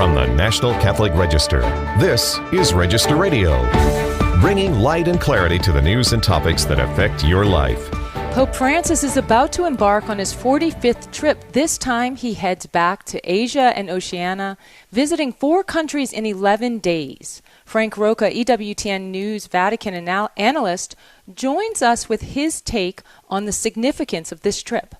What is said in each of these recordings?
From the National Catholic Register, this is Register Radio, bringing light and clarity to the news and topics that affect your life. Pope Francis is about to embark on his 45th trip. This time he heads back to Asia and Oceana, visiting 4 countries in 11 days. Frank Rocca, EWTN News Vatican analyst, joins us with his take on the significance of this trip.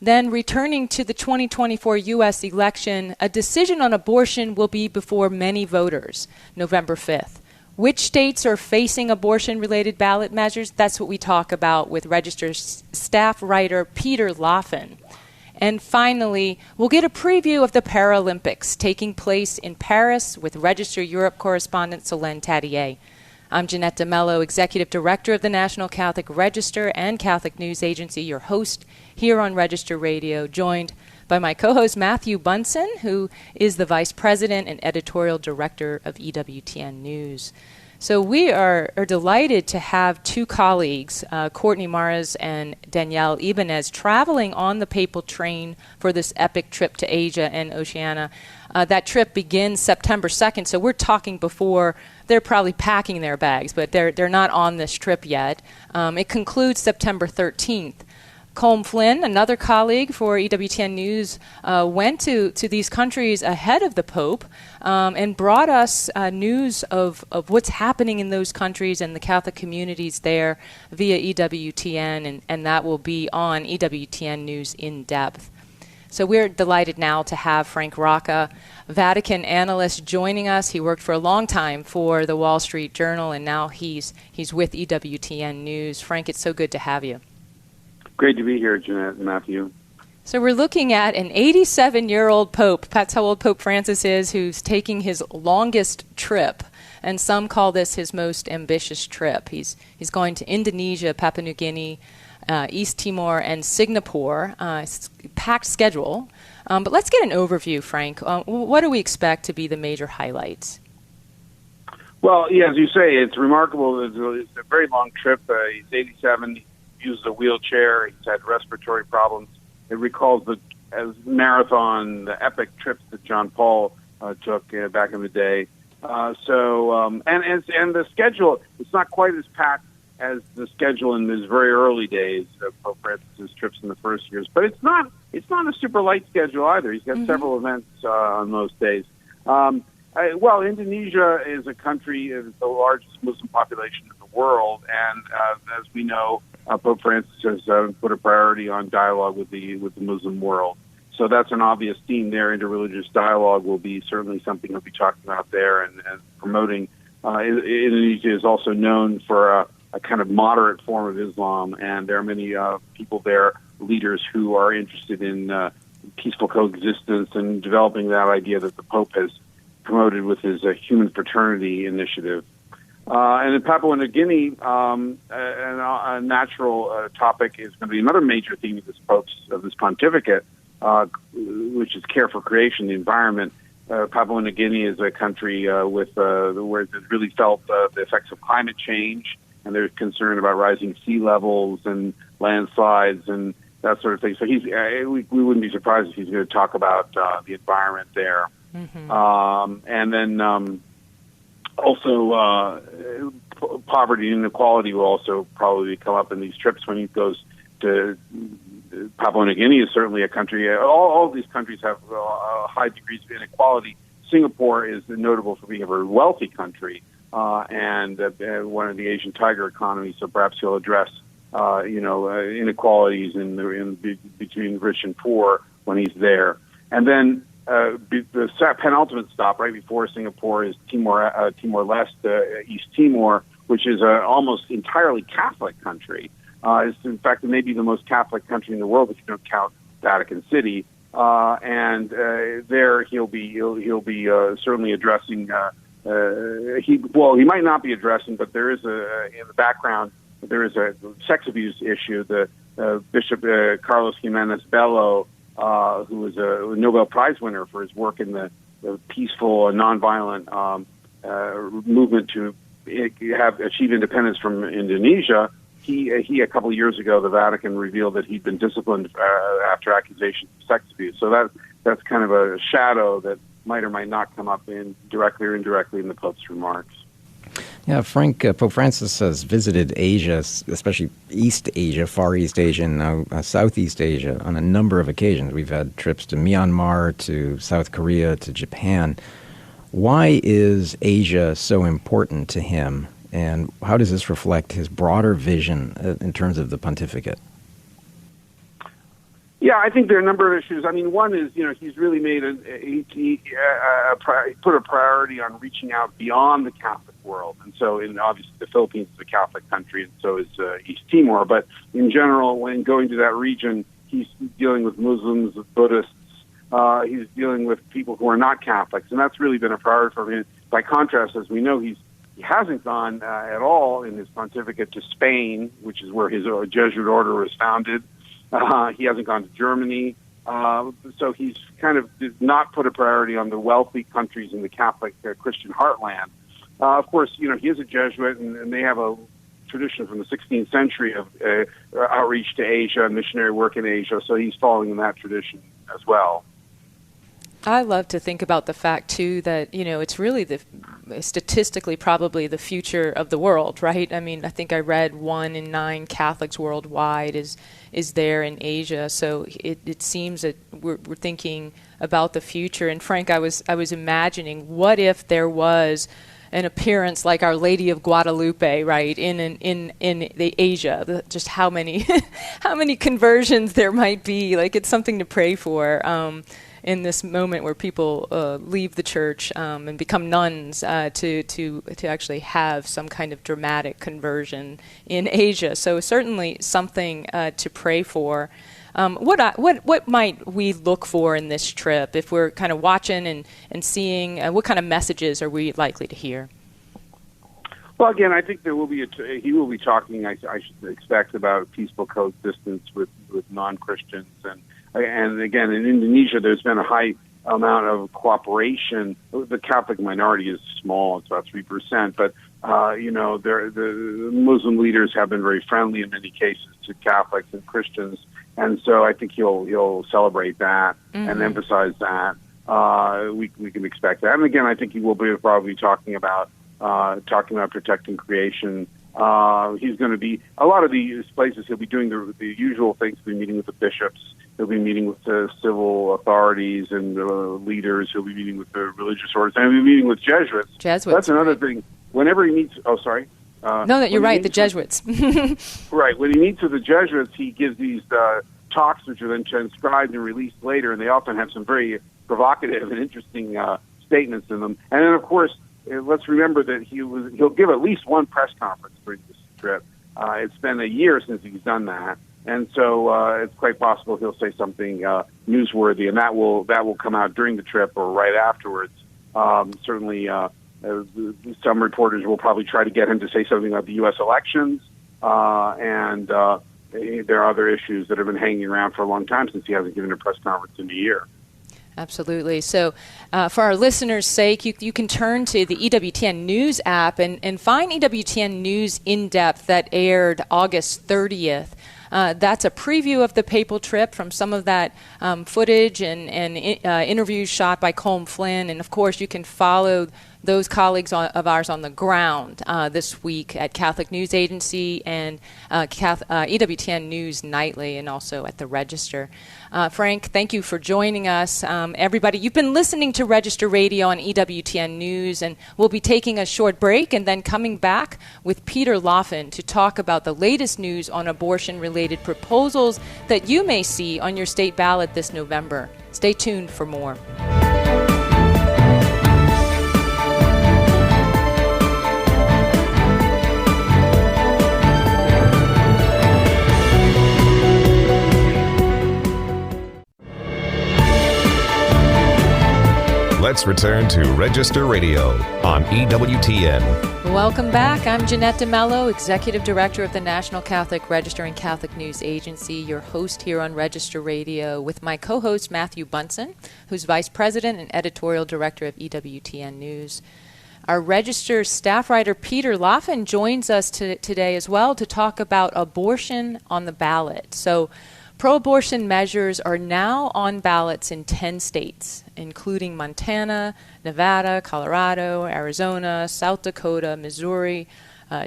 Then, returning to the 2024 U.S. election, a decision on abortion will be before many voters, November 5th. Which states are facing abortion-related ballot measures? That's what we talk about with Register staff writer Peter Laffin. And finally, we'll get a preview of the Paralympics taking place in Paris with Register Europe correspondent Solène Tadié. I'm Jeanette DeMello, Executive Director of the National Catholic Register and Catholic News Agency, your host here on Register Radio, joined by my co-host Matthew Bunson, who is the Vice President and Editorial Director of EWTN News. So we are delighted to have 2 colleagues, Courtney Maras and Danielle Ibanez, traveling on the papal train for this epic trip to Asia and Oceana. That trip begins September 2nd, so we're talking before they're probably packing their bags, but they're not on this trip yet. It concludes September 13th. Colm Flynn, another colleague for EWTN News, went to these countries ahead of the Pope and brought us news of what's happening in those countries and the Catholic communities there via EWTN, and that will be on EWTN News in depth. So we're delighted now to have Frank Rocca, Vatican analyst, joining us. He worked for a long time for the Wall Street Journal, and now he's with EWTN News. Frank, it's so good to have you. Great to be here, Jeanette and Matthew. So we're looking at an 87-year-old Pope. That's how old Pope Francis is, who's taking his longest trip. And some call this his most ambitious trip. He's going to Indonesia, Papua New Guinea, East Timor, and Singapore. It's a packed schedule. But let's get an overview, Frank. What do we expect to be the major highlights? Well, yeah, as you say, it's remarkable. It's a very long trip. He's 87. He uses a wheelchair. He's had respiratory problems. It recalls the epic trips that John Paul took back in the day. And the schedule, it's not quite as packed as the schedule in his very early days of Pope Francis' trips in the first years. But it's not a super light schedule either. He's got several events on those days. Indonesia is a country, it's the largest Muslim population in the world, and as we know, Pope Francis has put a priority on dialogue with the Muslim world. So that's an obvious theme there. Interreligious dialogue will be certainly something he'll be talking about there and promoting. Indonesia is also known for a kind of moderate form of Islam, and there are many people there, leaders who are interested in peaceful coexistence and developing that idea that the Pope has promoted with his human fraternity initiative. And in Papua New Guinea, a natural topic is going to be another major theme of this pontificate, which is care for creation, the environment. Papua New Guinea is a country where it really felt the effects of climate change, and there's concern about rising sea levels and landslides and that sort of thing. So we wouldn't be surprised if he's going to talk about the environment there. Mm-hmm. And then also poverty and inequality will also probably come up in these trips when he goes to Papua New Guinea. Is certainly a country. All of these countries have high degrees of inequality. Singapore is notable for being a very wealthy country and one of the Asian tiger economies. So perhaps he'll address inequalities between rich and poor when he's there. And then the penultimate stop right before Singapore is Timor-Leste, East Timor, which is an almost entirely Catholic country. It's in fact maybe the most Catholic country in the world if you don't count Vatican City. There he'll be certainly addressing. He might not be addressing, but there is in the background there is a sex abuse issue. The Bishop Carlos Jimenez Bello, who was a Nobel Prize winner for his work in the peaceful and nonviolent movement to achieve independence from Indonesia. He a couple of years ago, the Vatican revealed that he'd been disciplined after accusations of sex abuse. So that's kind of a shadow that might or might not come up in directly or indirectly in the Pope's remarks. Yeah, Frank, Pope Francis has visited Asia, especially East Asia, Far East Asia, and now Southeast Asia on a number of occasions. We've had trips to Myanmar, to South Korea, to Japan. Why is Asia so important to him, and how does this reflect his broader vision in terms of the pontificate? Yeah, I think there are a number of issues. I mean, one is, he's really made put a priority on reaching out beyond the Catholic world. And so, obviously, the Philippines is a Catholic country, and so is East Timor. But in general, when going to that region, he's dealing with Muslims, Buddhists. He's dealing with people who are not Catholics, and that's really been a priority for him. By contrast, as we know, he hasn't gone at all in his pontificate to Spain, which is where his Jesuit order was founded. He hasn't gone to Germany. So he's kind of did not put a priority on the wealthy countries in the Catholic Christian heartland. Of course, he is a Jesuit, and they have a tradition from the 16th century of outreach to Asia and missionary work in Asia, so he's following in that tradition as well. I love to think about the fact, too, that, it's really statistically probably the future of the world, right? I mean, I think I read 1 in 9 Catholics worldwide is there in Asia. So it seems that we're thinking about the future. And Frank, I was imagining, what if there was an appearance like Our Lady of Guadalupe, right, in the Asia? Just how many conversions there might be. Like, it's something to pray for. In this moment where people leave the church and become nuns to actually have some kind of dramatic conversion in Asia. So certainly something to pray for. What might we look for in this trip if we're kind of watching and seeing what kind of messages are we likely to hear? Well, again, I think there will be he will be talking, I should expect, about peaceful coexistence with non-Christians. And again, in Indonesia, there's been a high amount of cooperation. The Catholic minority is small; it's about 3%. But the Muslim leaders have been very friendly in many cases to Catholics and Christians, and so I think he'll celebrate that and emphasize that. We can expect that. And again, I think he will be probably talking about protecting creation. He's going to be a lot of these places. He'll be doing the usual things. He'll be meeting with the bishops. He'll be meeting with the civil authorities and leaders. He'll be meeting with the religious orders. And he'll be meeting with Jesuits. That's another thing. Whenever he meets, you're right. The Jesuits. Right. When he meets with the Jesuits, he gives these talks, which are then transcribed and released later, and they often have some very provocative and interesting statements in them. And then, of course, let's remember that he'll give at least one press conference during this trip. It's been a year since he's done that, and so it's quite possible he'll say something newsworthy, and that will come out during the trip or right afterwards. Certainly, some reporters will probably try to get him to say something about the U.S. elections, and there are other issues that have been hanging around for a long time since he hasn't given a press conference in a year. Absolutely. So for our listeners' sake, you can turn to the EWTN News app and find EWTN News In-Depth that aired August 30th. That's a preview of the papal trip from some of that footage and interviews shot by Colm Flynn. And, of course, you can follow those colleagues of ours on the ground this week at Catholic News Agency and EWTN News Nightly, and also at the Register. Frank, thank you for joining us. Everybody, you've been listening to Register Radio on EWTN News, and we'll be taking a short break and then coming back with Peter Laffin to talk about the latest news on abortion-related proposals that you may see on your state ballot this November. Stay tuned for more. Let's return to Register Radio on EWTN. Welcome back. I'm Jeanette DeMello, Executive Director of the National Catholic Register and Catholic News Agency, your host here on Register Radio, with my co-host Matthew Bunson, who's Vice President and Editorial Director of EWTN News. Our Register staff writer Peter Laffin joins us today as well to talk about abortion on the ballot. So Pro-abortion measures are now on ballots in 10 states, including Montana, Nevada, Colorado, Arizona, South Dakota, Missouri,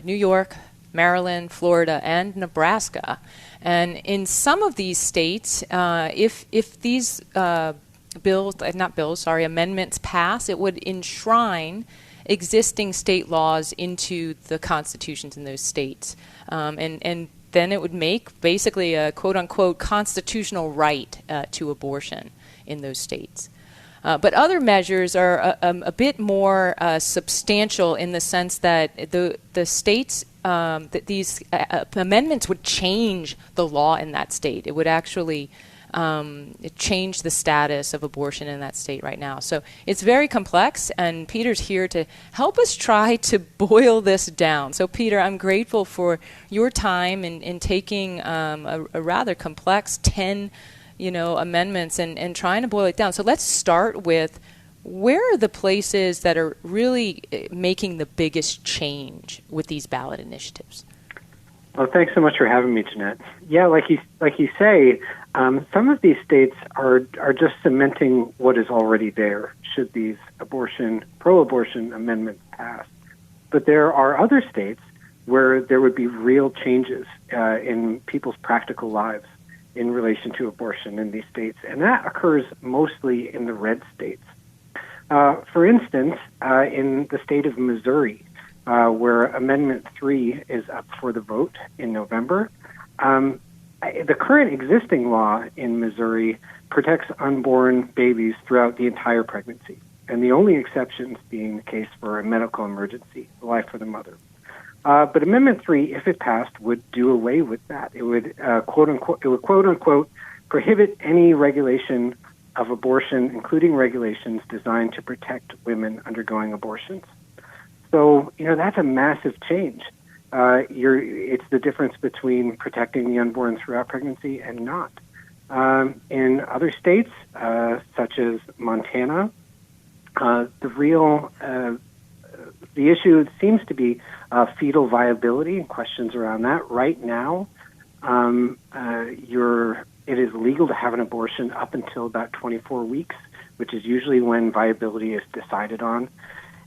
New York, Maryland, Florida, and Nebraska. And in some of these states, if these amendments pass, it would enshrine existing state laws into the constitutions in those states. And then it would make basically a quote-unquote constitutional right to abortion in those states. But other measures are a bit more substantial in the sense that the states, that these amendments would change the law in that state. It would actually change the status of abortion in that state right now. So it's very complex, and Peter's here to help us try to boil this down. So Peter, I'm grateful for your time in taking a rather complex 10 amendments and trying to boil it down. So let's start with, where are the places that are really making the biggest change with these ballot initiatives? Well, thanks so much for having me, Jeanette. Yeah, like you say, some of these states are just cementing what is already there, should these pro-abortion amendments pass. But there are other states where there would be real changes in people's practical lives in relation to abortion in these states, and that occurs mostly in the red states. For instance, in the state of Missouri, where Amendment 3 is up for the vote in November, the current existing law in Missouri protects unborn babies throughout the entire pregnancy, and the only exceptions being the case for a medical emergency, the life of the mother. But Amendment 3, if it passed, would do away with that. It would quote unquote prohibit any regulation of abortion, including regulations designed to protect women undergoing abortions. So, that's a massive change. It's the difference between protecting the unborn throughout pregnancy and not. In other states, such as Montana, the issue seems to be fetal viability and questions around that. Right now, it is legal to have an abortion up until about 24 weeks, which is usually when viability is decided on.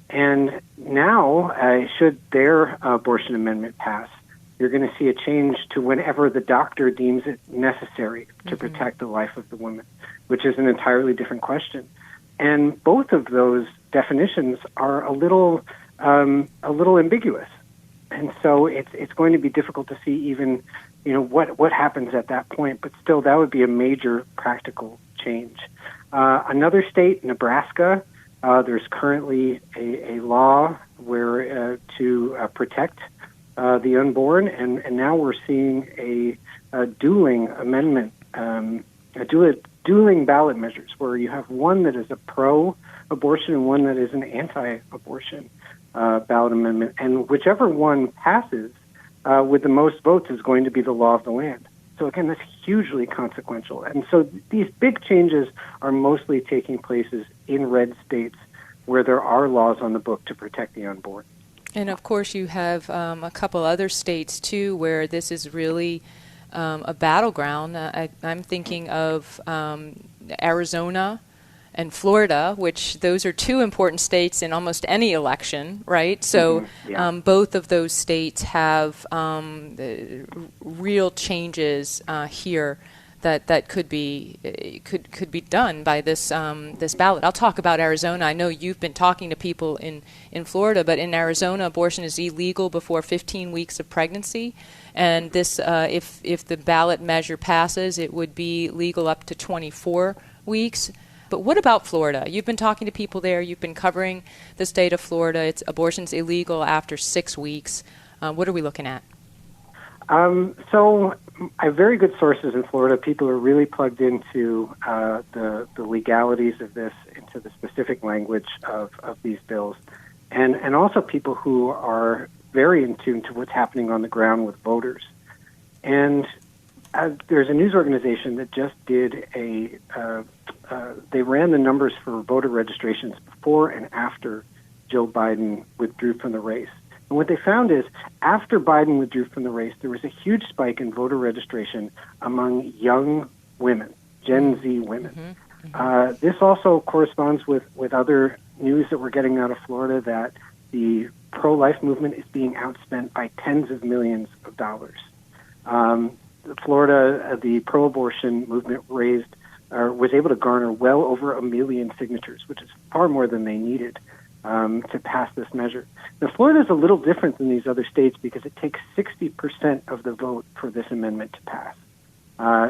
And now, should their abortion amendment pass, you're going to see a change to whenever the doctor deems it necessary to protect the life of the woman, which is an entirely different question. And both of those definitions are a little ambiguous, and so it's going to be difficult to see even what happens at that point. But still, that would be a major practical change. Another state, Nebraska. There's currently a law where to protect the unborn, and now we're seeing a dueling amendment, dueling ballot measures, where you have one that is a pro-abortion and one that is an anti-abortion ballot amendment, and whichever one passes with the most votes is going to be the law of the land. So again, that's hugely consequential. And so these big changes are mostly taking places in red states where there are laws on the book to protect the unborn. And of course, you have a couple other states, too, where this is really a battleground. I'm thinking of Arizona and Florida, which those are two important states in almost any election, right? So both of those states have real changes here that could be done by this ballot. I'll talk about Arizona. I know you've been talking to people in Florida, but in Arizona, abortion is illegal before 15 weeks of pregnancy, and this if the ballot measure passes, it would be legal up to 24 weeks. But what about Florida? You've been talking to people there. You've been covering the state of Florida. Abortion's illegal after 6 weeks. What are we looking at? So I have very good sources in Florida. People are really plugged into the legalities of this, into the specific language of these bills, and also people who are very in tune to what's happening on the ground with voters. And there's a news organization that just did they ran the numbers for voter registrations before and after Joe Biden withdrew from the race. And what they found is after Biden withdrew from the race, there was a huge spike in voter registration among young women, Gen Z women. This also corresponds with other news that we're getting out of Florida that the pro-life movement is being outspent by tens of millions of dollars. Florida, the pro-abortion movement was able to garner well over 1 million signatures, which is far more than they needed to pass this measure. Now, Florida is a little different than these other states because it takes 60% of the vote for this amendment to pass.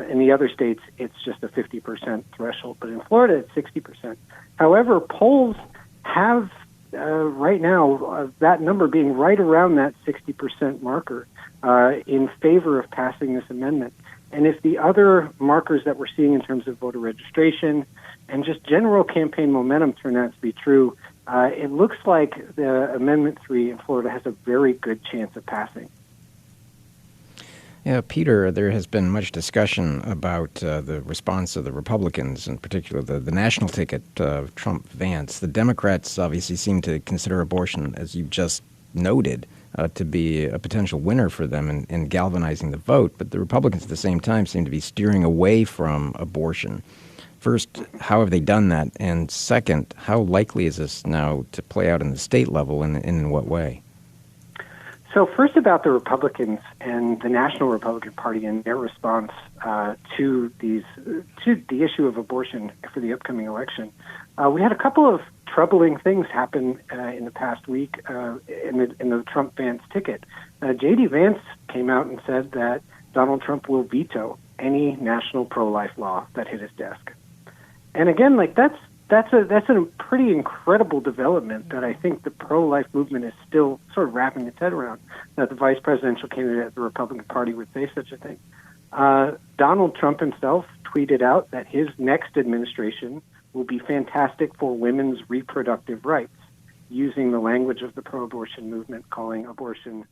In the other states, it's just a 50% threshold, but in Florida, it's 60%. However, polls have right now that number being right around that 60% marker in favor of passing this amendment. And if the other markers that we're seeing in terms of voter registration and just general campaign momentum turn out to be true, it looks like the Amendment 3 in Florida has a very good chance of passing. Yeah, Peter, there has been much discussion about the response of the Republicans, in particular the national ticket, Trump-Vance. The Democrats obviously seem to consider abortion, as you just noted, to be a potential winner for them in galvanizing the vote. But the Republicans at the same time seem to be steering away from abortion. First, how have they done that? And second, how likely is this now to play out in the state level, and in what way? So first about the Republicans and the National Republican Party and their response to the issue of abortion for the upcoming election. We had a couple of troubling things happen in the past week in the Trump-Vance ticket. J.D. Vance came out and said that Donald Trump will veto any national pro-life law that hit his desk. And again, that's a pretty incredible development that I think the pro-life movement is still sort of wrapping its head around, that the vice presidential candidate of the Republican Party would say such a thing. Donald Trump himself tweeted out that his next administration will be fantastic for women's reproductive rights, using the language of the pro-abortion movement, calling abortion,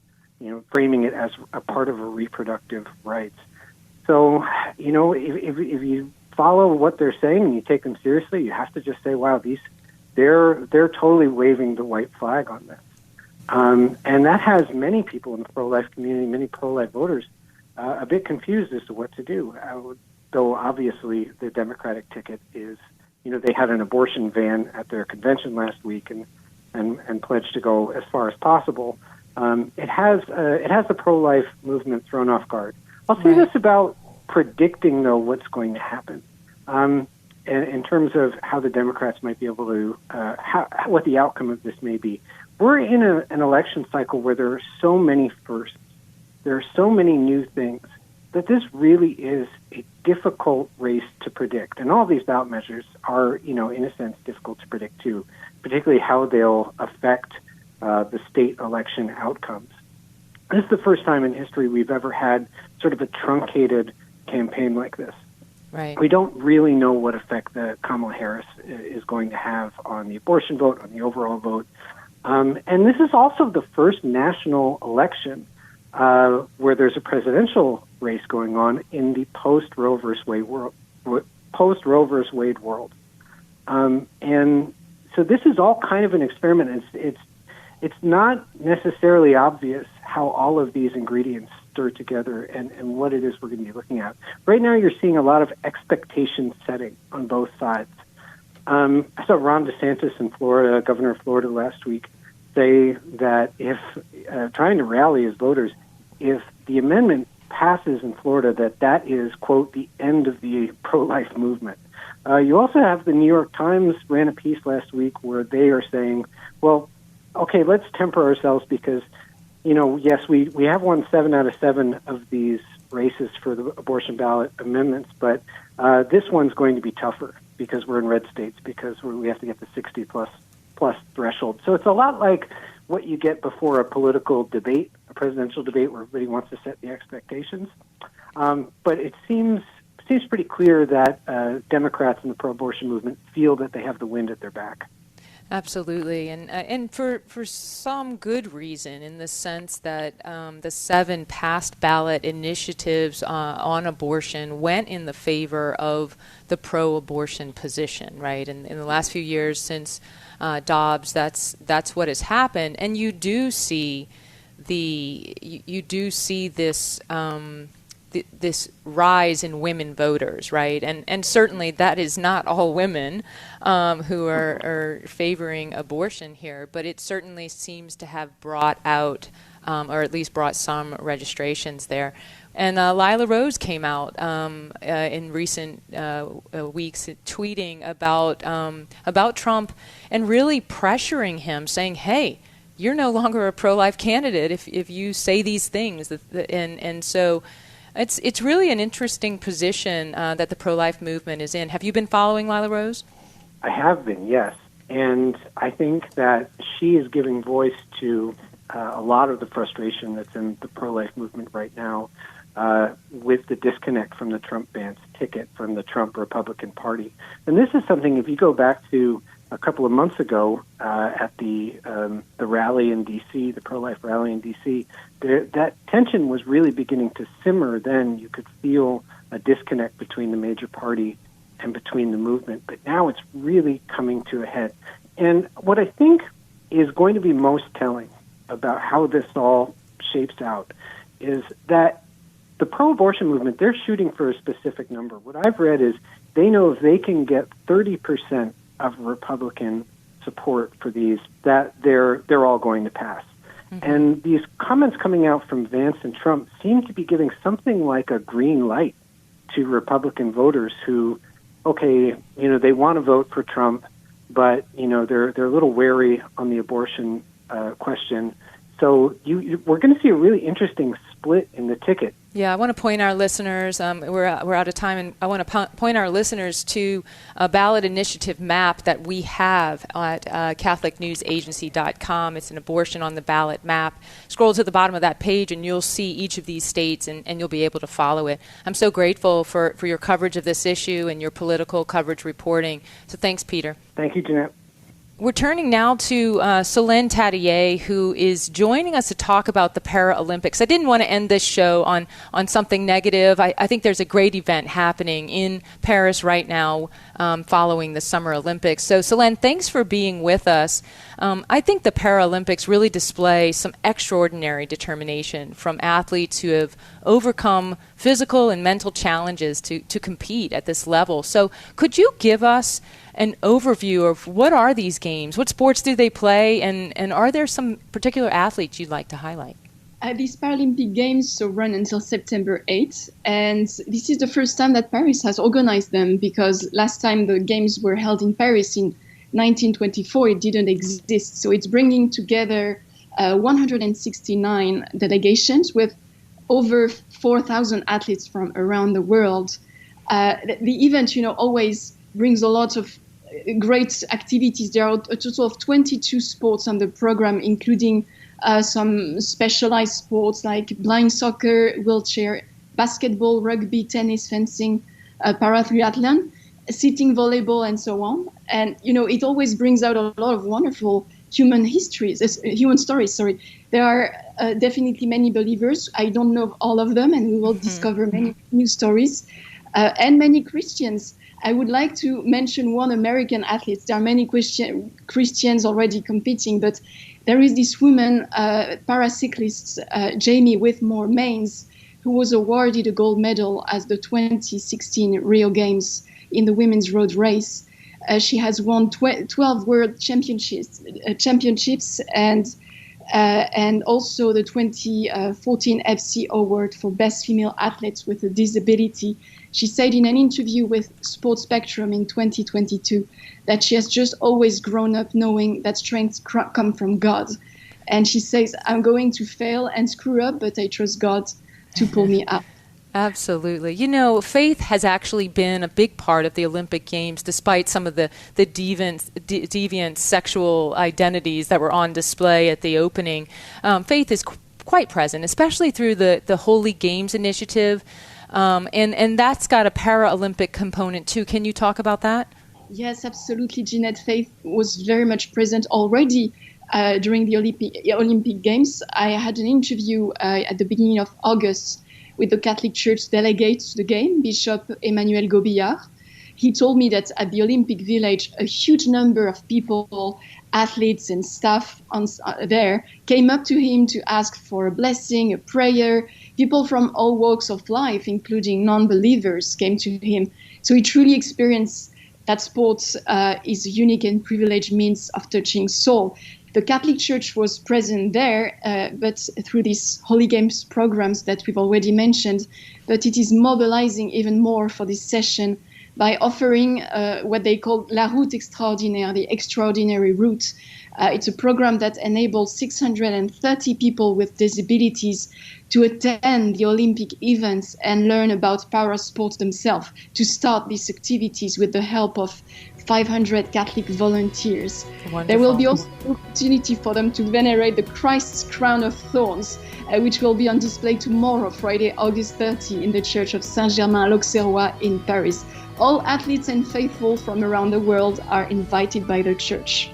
framing it as a part of a reproductive rights. So, if you follow what they're saying and you take them seriously, you have to just say, wow, they're totally waving the white flag on this. And that has many people in the pro-life community, many pro-life voters, a bit confused as to what to do. Though obviously the Democratic ticket is, they had an abortion van at their convention last week and pledged to go as far as possible. It has the pro-life movement thrown off guard. I'll say this about predicting, though, what's going to happen in terms of how the Democrats might be able to, what the outcome of this may be. We're in an election cycle where there are so many firsts, there are so many new things, that this really is a difficult race to predict. And all these ballot measures are, in a sense, difficult to predict, too, particularly how they'll affect the state election outcomes. This is the first time in history we've ever had sort of a truncated campaign like this. Right. We don't really know what effect that Kamala Harris is going to have on the abortion vote, on the overall vote. And this is also the first national election where there's a presidential race going on in the post-Roe versus Wade world. And so this is all kind of an experiment. It's not necessarily obvious how all of these ingredients stir together and what it is we're going to be looking at. Right now you're seeing a lot of expectation setting on both sides. I saw Ron DeSantis in Florida, governor of Florida last week, say that if trying to rally his voters, if the amendment passes in Florida, that is, quote, the end of the pro-life movement. You also have the New York Times ran a piece last week where they are saying, well, okay, let's temper ourselves because, yes, we have won 7 out of 7 of these races for the abortion ballot amendments, but this one's going to be tougher because we're in red states, because we have to get the 60 plus threshold. So it's a lot like what you get before a political debate, a presidential debate where everybody wants to set the expectations. But it seems pretty clear that Democrats in the pro-abortion movement feel that they have the wind at their back. Absolutely, and for some good reason, in the sense that the 7 past ballot initiatives on abortion went in the favor of the pro-abortion position, right? And in the last few years since Dobbs, that's what has happened, and you do see you do see this this rise in women voters, right? And certainly that is not all women who are favoring abortion here, but it certainly seems to have brought out, or at least brought some registrations there. And Lila Rose came out in recent weeks tweeting about Trump and really pressuring him, saying, "Hey, you're no longer a pro-life candidate if you say these things." And so it's really an interesting position that the pro-life movement is in. Have you been following Lila Rose? I have been, yes. And I think that she is giving voice to a lot of the frustration that's in the pro-life movement right now with the disconnect from the Trump Vance ticket from the Trump Republican Party. And this is something, if you go back to a couple of months ago at the rally in D.C., the pro-life rally in D.C., that tension was really beginning to simmer then. You could feel a disconnect between the major party and between the movement. But now it's really coming to a head. And what I think is going to be most telling about how this all shapes out is that the pro-abortion movement, they're shooting for a specific number. What I've read is they know if they can get 30% of Republican support for these, that they're all going to pass. Mm-hmm. And these comments coming out from Vance and Trump seem to be giving something like a green light to Republican voters who, okay, they want to vote for Trump, but they're a little wary on the abortion question. So we're going to see a really interesting split in the ticket. Yeah, I want to point our listeners, we're out of time, and I want to point our listeners to a ballot initiative map that we have at CatholicNewsAgency.com. It's an abortion on the ballot map. Scroll to the bottom of that page and you'll see each of these states and you'll be able to follow it. I'm so grateful for your coverage of this issue and your political coverage reporting. So thanks, Peter. Thank you, Jeanette. We're turning now to Solène Tadié, who is joining us to talk about the Paralympics. I didn't want to end this show on something negative. I think there's a great event happening in Paris right now following the Summer Olympics. So, Solène, thanks for being with us. I think the Paralympics really display some extraordinary determination from athletes who have overcome physical and mental challenges to compete at this level. So could you give us an overview of what are these games? What sports do they play? And are there some particular athletes you'd like to highlight? These Paralympic Games run until September 8th, and this is the first time that Paris has organized them, because last time the Games were held in Paris in 1924, it didn't exist. So it's bringing together 169 delegations with over 4,000 athletes from around the world. The event, always brings a lot of great activities. There are a total of 22 sports on the program, including some specialized sports like blind soccer, wheelchair, basketball, rugby, tennis, fencing, paratriathlon, sitting volleyball, and so on. And, it always brings out a lot of wonderful human stories. There are definitely many believers. I don't know all of them, and we will discover many new stories, and many Christians. I would like to mention one American athlete. There are many Christians already competing, but there is this woman, paracyclist, Jamie Whitmore Maines, who was awarded a gold medal at the 2016 Rio Games in the women's road race. She has won 12 world championships and also the 2014 FC Award for Best Female Athletes with a Disability. She said in an interview with Sports Spectrum in 2022 that she has just always grown up knowing that strength comes from God. And she says, I'm going to fail and screw up, but I trust God to pull me up. Absolutely. Faith has actually been a big part of the Olympic Games, despite some of the deviant sexual identities that were on display at the opening. Faith is quite present, especially through the Holy Games initiative, and that's got a Paralympic component too. Can you talk about that? Yes, absolutely, Jeanette. Faith was very much present already during the Olympic Games. I had an interview at the beginning of August with the Catholic Church delegate to the game, Bishop Emmanuel Gobillard. he told me that at the Olympic Village, a huge number of people, athletes and staff there, came up to him to ask for a blessing, a prayer. People from all walks of life, including non-believers, came to him. So he truly experienced that sports is a unique and privileged means of touching soul. The Catholic Church was present there, but through these Holy Games programs that we've already mentioned, but it is mobilizing even more for this session by offering what they call La Route Extraordinaire, the extraordinary route. It's a program that enables 630 people with disabilities to attend the Olympic events and learn about parasports themselves, to start these activities with the help of 500 Catholic volunteers. Wonderful. There will be also an opportunity for them to venerate the Christ's crown of thorns, which will be on display tomorrow, Friday, August 30, in the Church of Saint-Germain-l'Auxerrois in Paris. All athletes and faithful from around the world are invited by the Church.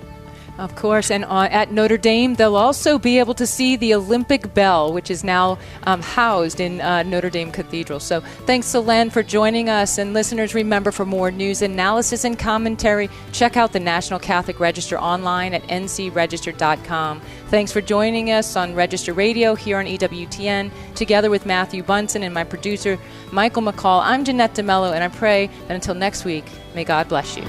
Of course, and at Notre Dame, they'll also be able to see the Olympic bell, which is now housed in Notre Dame Cathedral. So thanks, Solène, for joining us. And listeners, remember, for more news, analysis, and commentary, check out the National Catholic Register online at ncregister.com. Thanks for joining us on Register Radio here on EWTN. Together with Matthew Bunson and my producer, Michael McCall, I'm Jeanette DeMello, and I pray that until next week, may God bless you.